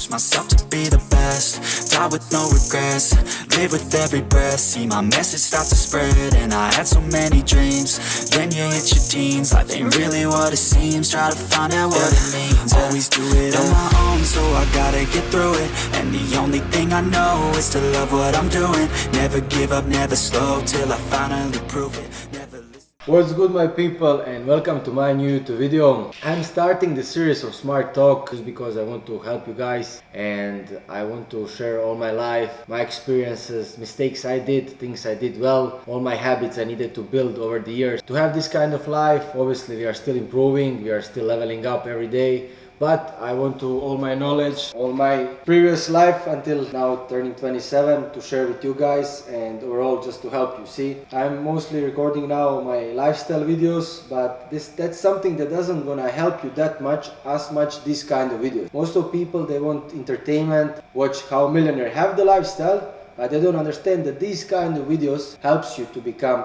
push myself to be the best. Die with no regrets, live with every breath. See my message start to spread, and I had so many dreams. Then you hit your teens, life ain't really what it seems. Try to find out what it means. Always do it on my own, so I gotta get through it. And the only thing I know is to love what I'm doing. Never give up, never slow, till I finally prove it. Never listen. What's good, my people, and welcome to my new YouTube video. I'm starting the series of Smart Talk just because I want to help you guys, and I want to share all my life, my experiences, mistakes I did, things I did well, all my habits I needed to build over the years. To have this kind of life, obviously we are still improving, we are still leveling up every day. But I want to all my knowledge, all my previous life until now turning 27 to share with you guys, and overall just to help you. See, I'm mostly recording now my lifestyle videos, but that's something that doesn't gonna help you that much as much this kind of videos. Most of people, they want entertainment, watch how millionaire have the lifestyle, but they don't understand that these kind of videos helps you to become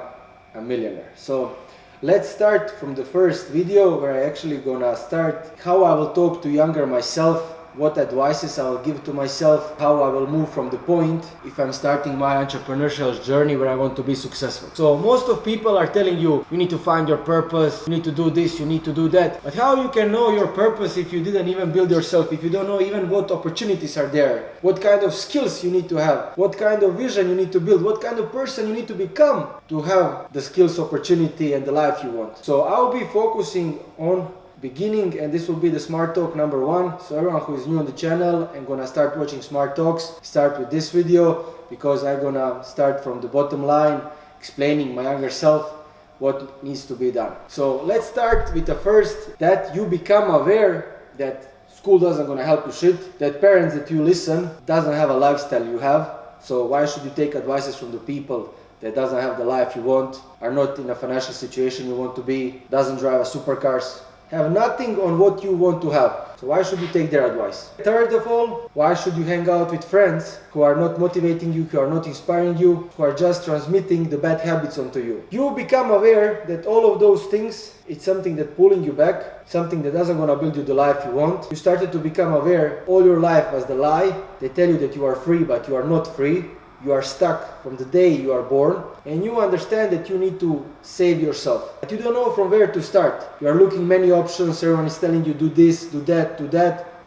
a millionaire. So let's start from the first video where I actually gonna start how I will talk to younger myself, what advices I will give to myself, how I will move from the point if I'm starting my entrepreneurial journey where I want to be successful. So most of people are telling you, you need to find your purpose, you need to do this, you need to do that. But how you can know your purpose if you didn't even build yourself, if you don't know even what opportunities are there, what kind of skills you need to have, what kind of vision you need to build, what kind of person you need to become to have the skills, opportunity, and the life you want. So I'll be focusing on beginning, and this will be the Smart Talk number 1. So everyone who is new on the channel and gonna start watching Smart Talks, start with this video, because I'm gonna start from the bottom line, explaining my younger self what needs to be done. So let's start with the first, that you become aware that school doesn't gonna help you shit, that parents that you listen doesn't have a lifestyle you have. So why should you take advices from the people that doesn't have the life you want, are not in a financial situation you want to be, doesn't drive a supercars, have nothing on what you want to have. So why should you take their advice? Third of all, why should you hang out with friends who are not motivating you, who are not inspiring you, who are just transmitting the bad habits onto you? You become aware that all of those things, it's something that pulling you back, something that doesn't gonna build you the life you want. You started to become aware all your life was the lie. They tell you that you are free, but you are not free. You are stuck from the day you are born, and you understand that you need to save yourself. But you don't know from where to start. You are looking many options, everyone is telling you do this, do that,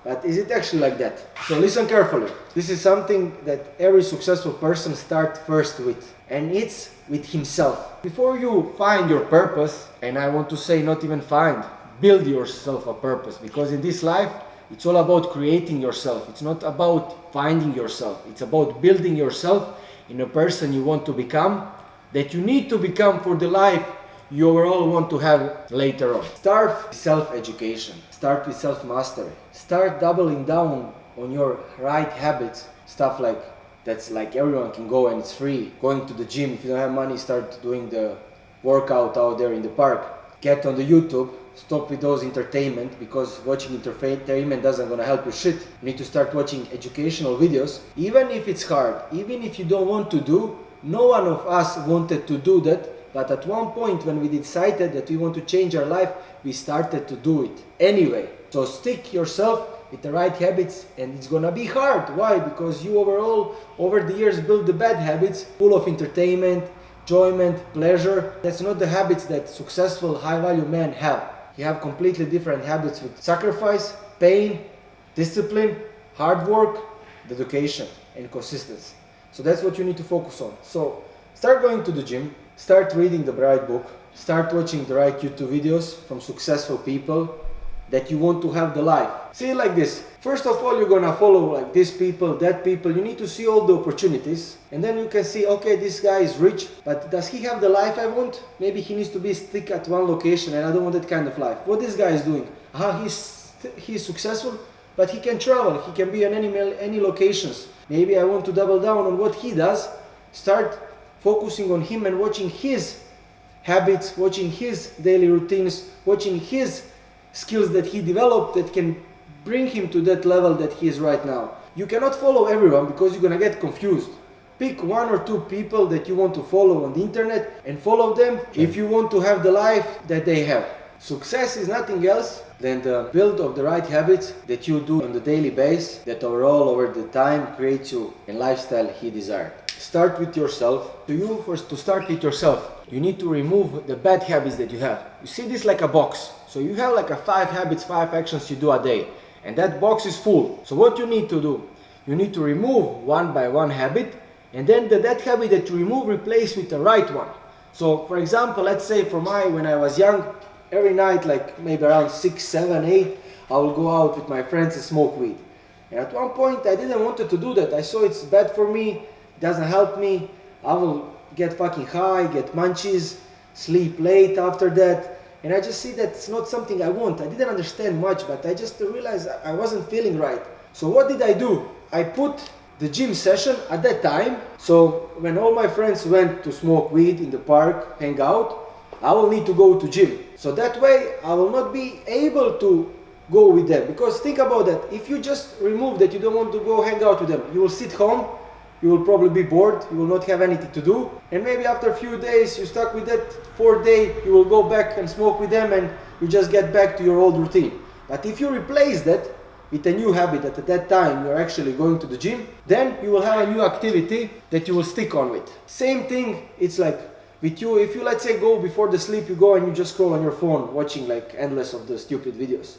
but is it actually like that? So listen carefully. This is something that every successful person starts first with, and it's with himself. Before you find your purpose, and I want to say not even find, build yourself a purpose, because in this life, it's all about creating yourself. It's not about finding yourself. It's about building yourself in a person you want to become, that you need to become for the life you overall want to have later on. Start with self-education. Start with self-mastery. Start doubling down on your right habits. Stuff like that's like everyone can go and it's free. Going to the gym. If you don't have money, start doing the workout out there in the park. Get on the YouTube. Stop with those entertainment, because watching entertainment doesn't gonna help you shit. You need to start watching educational videos, even if it's hard, even if you don't want to do. No one of us wanted to do that, but at one point when we decided that we want to change our life, we started to do it anyway. So stick yourself with the right habits, and it's gonna be hard. Why? Because you overall over the years build the bad habits, full of entertainment, enjoyment, pleasure. That's not the habits that successful high-value men have. You have completely different habits with sacrifice, pain, discipline, hard work, dedication, and consistency. So that's what you need to focus on. So start going to the gym, start reading the right book, start watching the right YouTube videos from successful people that you want to have the life. See it like this. First of all, you're gonna follow like these people, that people. You need to see all the opportunities, and then you can see, okay, this guy is rich, but does he have the life I want? Maybe he needs to be stick at one location, and I don't want that kind of life. What this guy is doing? He's successful, but he can travel. He can be in any locations. Maybe I want to double down on what he does. Start focusing on him and watching his habits, watching his daily routines, watching his skills that he developed that can bring him to that level that he is right now. You cannot follow everyone because you're gonna get confused. Pick 1 or 2 people that you want to follow on the internet and follow them if you want to have the life that they have. Success is nothing else than the build of the right habits that you do on the daily basis that overall over the time creates you a lifestyle he desired. Start with yourself. To start with yourself, you need to remove the bad habits that you have. You see this like a box. So you have like a 5 habits, 5 actions you do a day. And that box is full. So what you need to do, you need to remove one by one habit, and then that habit that you remove replace with the right one. So for example, let's say when I was young, every night, like maybe around 6, 7, 8, I will go out with my friends and smoke weed. And at one point I didn't want to do that. I saw it's bad for me, it doesn't help me. I will get fucking high, get munchies, sleep late after that. And I just see that it's not something I want. I didn't understand much, but I just realized I wasn't feeling right. So what did I do? I put the gym session at that time. So when all my friends went to smoke weed in the park, hang out, I will need to go to gym. So that way I will not be able to go with them. Because think about that, if you just remove that you don't want to go hang out with them, you will sit home, you will probably be bored, you will not have anything to do, and maybe after a few days you stuck with that 4th day, you will go back and smoke with them and you just get back to your old routine. But if you replace that with a new habit that at that time you're actually going to the gym, then you will have a new activity that you will stick on with. Same thing, it's like with you, if you let's say go before the sleep, you go and you just scroll on your phone watching like endless of the stupid videos.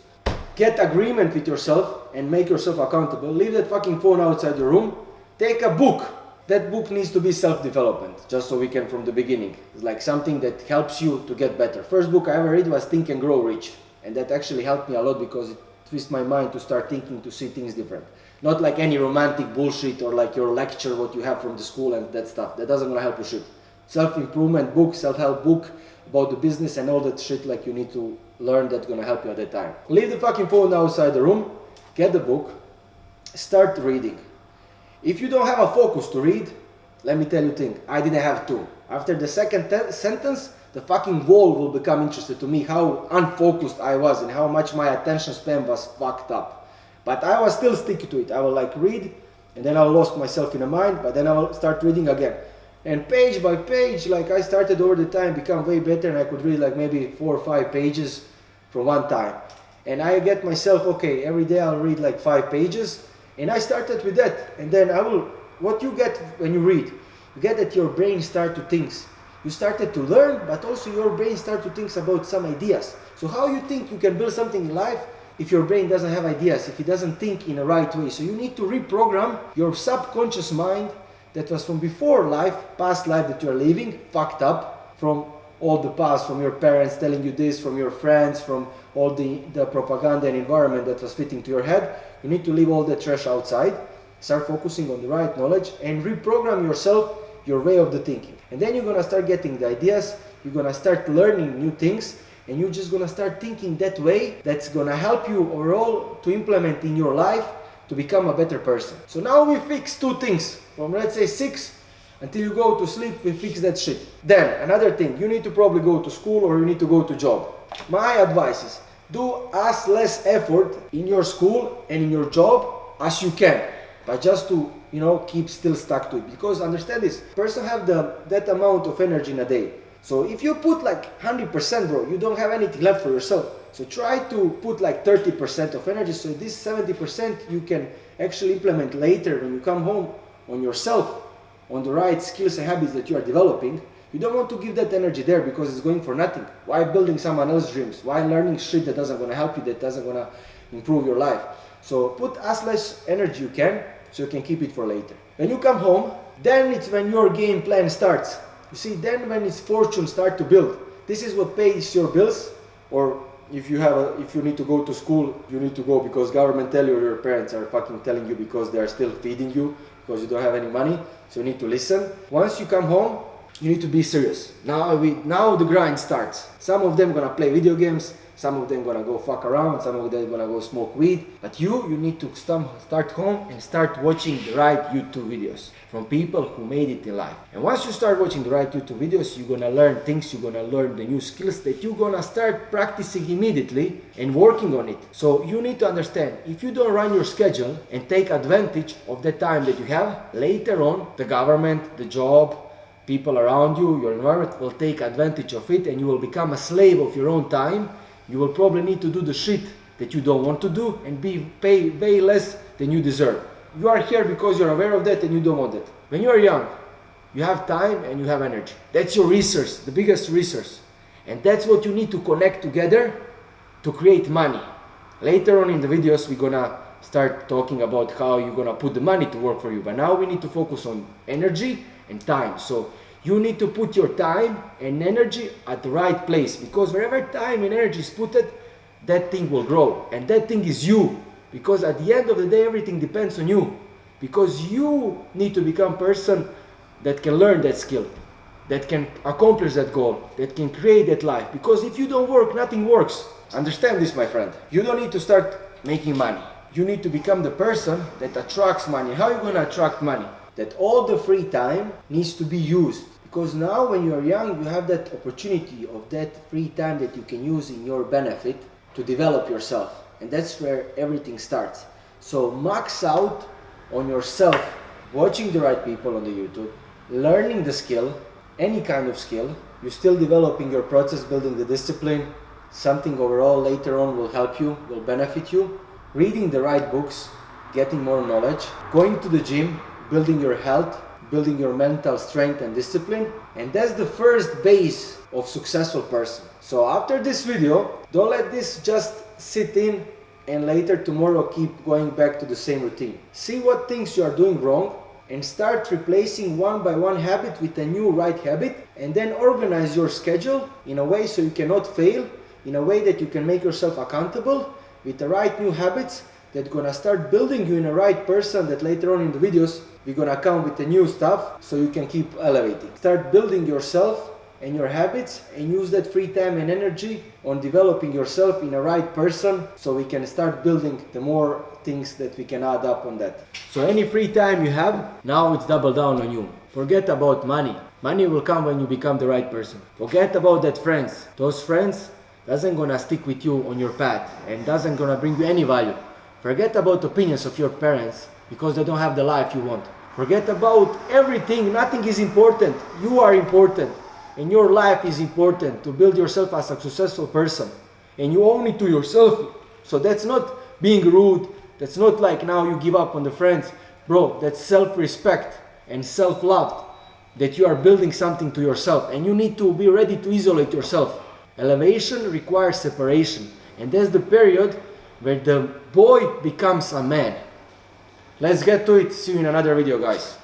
Get agreement with yourself and make yourself accountable. Leave that fucking phone outside your room. Take a book. That book needs to be self-development, just so we can from the beginning. It's like something that helps you to get better. First book I ever read was Think and Grow Rich. And that actually helped me a lot because it twisted my mind to start thinking, to see things different. Not like any romantic bullshit or like your lecture, what you have from the school and that stuff. That doesn't gonna help you shit. Self-improvement book, self-help book about the business and all that shit like you need to learn that's gonna help you at that time. Leave the fucking phone outside the room, get the book, start reading. If you don't have a focus to read, let me tell you a thing, I didn't have to. After the second sentence, the fucking wall will become interested to me how unfocused I was and how much my attention span was fucked up. But I was still sticking to it. I will like read and then I lost myself in the mind, but then I will start reading again. And page by page, like I started over the time become way better and I could read like maybe 4 or 5 pages from one time. And I get myself, okay, every day I'll read like 5 pages. And I started with that, and then what you get when you read, you get that your brain start to think. You started to learn, but also your brain start to think about some ideas. So how you think you can build something in life if your brain doesn't have ideas, if it doesn't think in the right way? So you need to reprogram your subconscious mind that was from before life, past life that you're living, fucked up from all the past, from your parents telling you this, from your friends, from all the propaganda and environment that was fitting to your head. You need to leave all that trash outside, start focusing on the right knowledge and reprogram yourself, your way of the thinking. And then you're gonna start getting the ideas, you're gonna start learning new things, and you're just gonna start thinking that way that's gonna help you overall to implement in your life to become a better person. So now we fix 2 things, from let's say 6 until you go to sleep, we fix that shit. Then another thing, you need to probably go to school or you need to go to job. My advice is, do as less effort in your school and in your job as you can, but just to keep still stuck to it. Because understand this, person have that amount of energy in a day. So if you put like 100%, bro, you don't have anything left for yourself. So try to put like 30% of energy, so this 70% you can actually implement later when you come home on yourself, on the right skills and habits that you are developing. You don't want to give that energy there because it's going for nothing. Why building someone else's dreams? Why learning shit that doesn't gonna help you, that doesn't gonna improve your life? So put as less energy you can so you can keep it for later. When you come home, then it's when your game plan starts. You see, then when its fortune start to build. This is what pays your bills, or if you need to go to school, you need to go because government tell you, or your parents are fucking telling you because they are still feeding you, because you don't have any money, so you need to listen. Once you come home, you need to be serious. Now the grind starts. Some of them gonna play video games, some of them gonna go fuck around, some of them gonna go smoke weed. But you need to start home and start watching the right YouTube videos from people who made it in life. And once you start watching the right YouTube videos, you're gonna learn things, you're gonna learn the new skills that you're gonna start practicing immediately and working on it. So you need to understand, if you don't run your schedule and take advantage of the time that you have, later on, the government, the job, people around you, your environment will take advantage of it, and you will become a slave of your own time You will probably need to do the shit that you don't want to do and be paid way less than you deserve. You are here because you're aware of that and you don't want it. When you are young, you have time and you have energy. That's your resource, the biggest resource. And that's what you need to connect together to create money. Later on in the videos, we're gonna start talking about how you're gonna put the money to work for you. But now we need to focus on energy and time. So you need to put your time and energy at the right place, because wherever time and energy is put, that thing will grow. And that thing is you. Because at the end of the day, everything depends on you. Because you need to become a person that can learn that skill, that can accomplish that goal, that can create that life. Because if you don't work, nothing works. Understand this, my friend. You don't need to start making money. You need to become the person that attracts money. How are you going to attract money? That all the free time needs to be used. Because now when you are young, you have that opportunity of that free time that you can use in your benefit to develop yourself. And that's where everything starts. So max out on yourself, watching the right people on the YouTube, learning the skill, any kind of skill. You're still developing your process, building the discipline. Something overall later on will help you, will benefit you. Reading the right books, getting more knowledge, going to the gym, building your health, building your mental strength and discipline. And that's the first base of successful person. So after this video, don't let this just sit in and later tomorrow keep going back to the same routine. See what things you are doing wrong and start replacing one by one habit with a new right habit, and then organize your schedule in a way so you cannot fail, in a way that you can make yourself accountable with the right new habits that gonna start building you in a right person, that later on in the videos we're gonna come with the new stuff so you can keep elevating. Start building yourself and your habits and use that free time and energy on developing yourself in a right person so we can start building the more things that we can add up on that. So any free time you have, now it's double down on you. Forget about money. Money will come when you become the right person. Forget about that friends. Those friends doesn't gonna stick with you on your path and doesn't gonna bring you any value. Forget about opinions of your parents because they don't have the life you want. Forget about everything. Nothing is important. You are important. And your life is important to build yourself as a successful person. And you own it to yourself. So that's not being rude. That's not like now you give up on the friends. Bro, that's self-respect and self-love. That you are building something to yourself. And you need to be ready to isolate yourself. Elevation requires separation. And that's the period where the boy becomes a man. Let's get to it. See you in another video, guys.